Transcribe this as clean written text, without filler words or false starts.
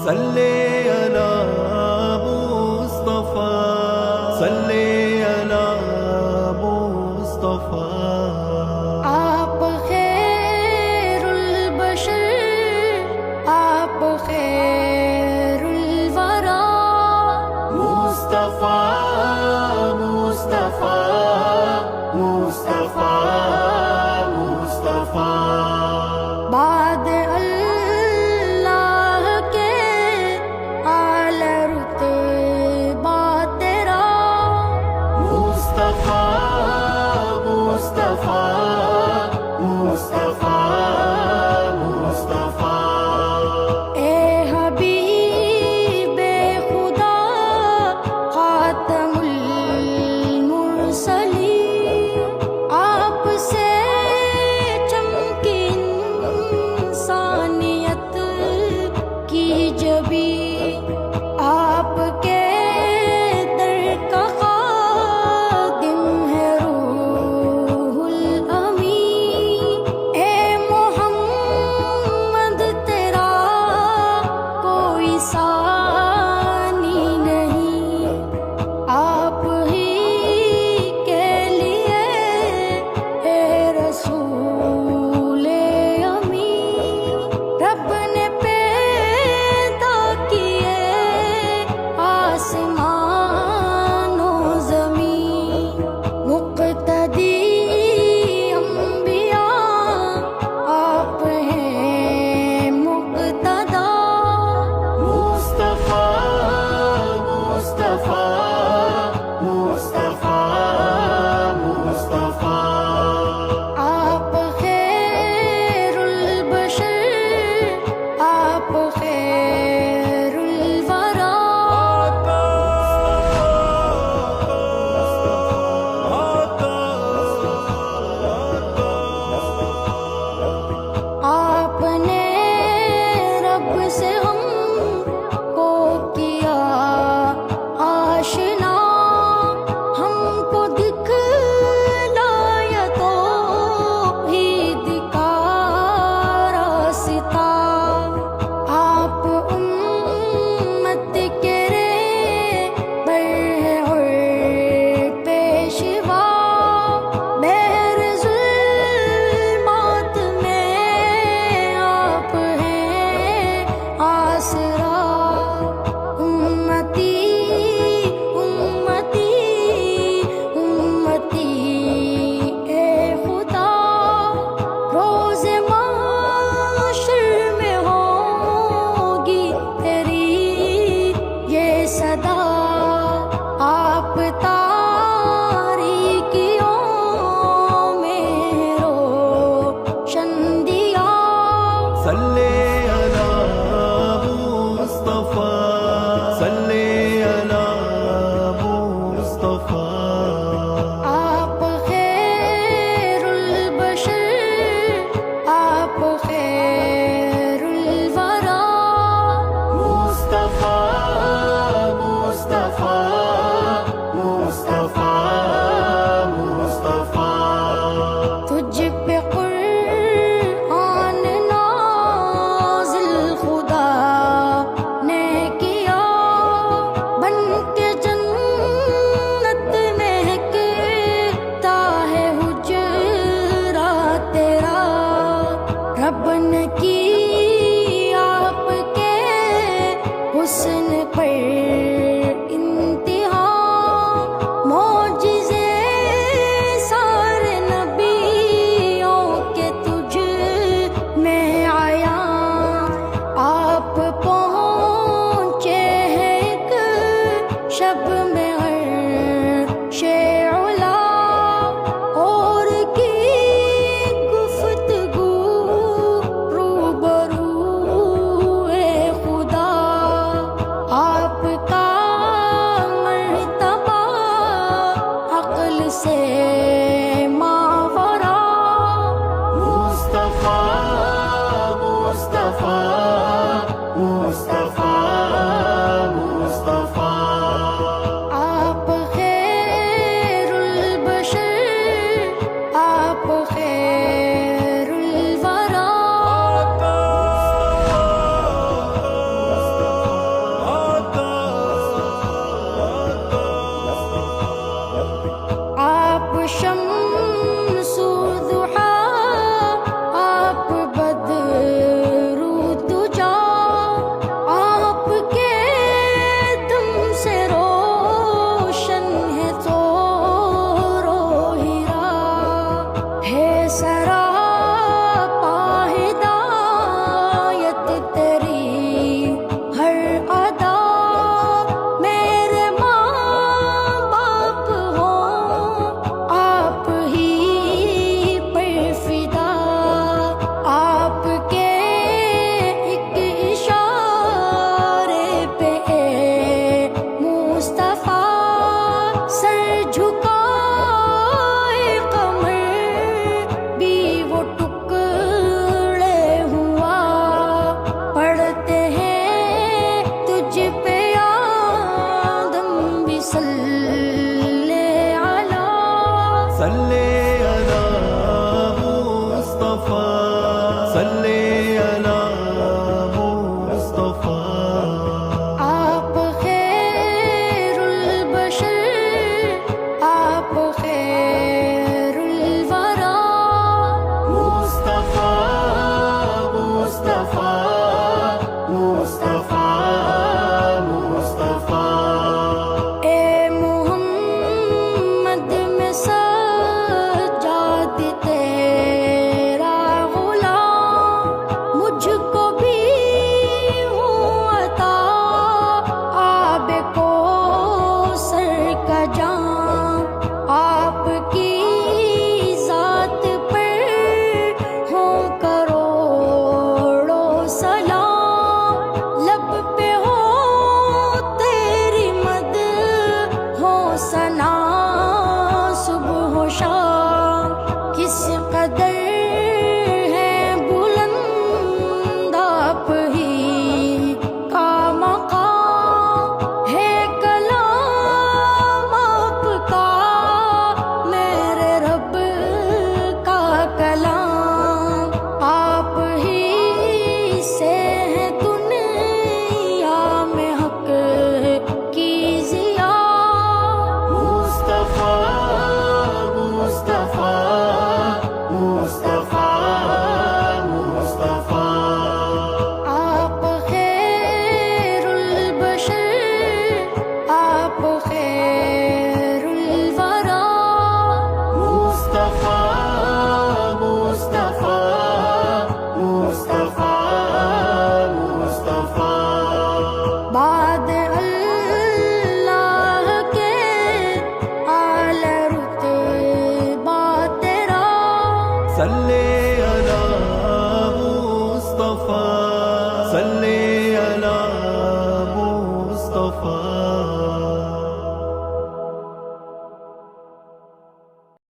صلی علی مصطفیٰ، صلی علی مصطفیٰ۔ آپ خیر البشر، آپ خیر الورا، مصطفیٰ مصطفیٰ مصطفیٰ مصطفیٰ۔ بعد اللہ کے اعلی رتبہ تیرا، مصطفیٰ مصطفیٰ مصطفیٰ مصطفیٰ۔ اے حبیب خدا خاتم المرسلین، آپ سے چمکی انسانیت کی جبی، آپ کے در کا خادم ہے روح الامین۔ اے محمد تیرا کوئی ثانی نہیں، آپ ہی کے لیے اے رسول امین۔ رب نے پیدا کیے آسمان و زمین، مقتدی انبیاء آپ ہیں مقتدا۔ مصطفیٰ مصطفیٰ مصطفیٰ مصطفیٰ۔ آپ خیر البشر، آپ خیر الورا، آپ نے رب سے ہم کو کیا آشنا، ہم کو دکھلایا توحید کا راستہ۔ آپ امت کے رہبر اور پیشوا، بحر ظلمات میں آپ ہیں آسرا۔ امتی امتی امتی اے خدا، روز معاشر میں ہوگی تیری یہ صدا۔ آپ تاریکیوں میں روشن دیا، صلی علی مصطفیٰ، صلی علی مصطفیٰ۔ آپ خیر البشر، آپ خیر الورا، مصطفیٰ مصطفیٰ مصطفیٰ مصطفیٰ۔ تجھ پہ قرآن نازل خدا نے کیا، بن کے جنت مہکتا ہے حجرہ تیرا۔ رب نے کی آپ کے حسن پر انتہا، معجزے سارے نبیوں کے تجھ میں آیا۔ آپ پہنچے ہیں ایک شب میں عرش علا، اور کی گفتگو روبرو اے خدا۔ آپ کا مرتبہ عقل سے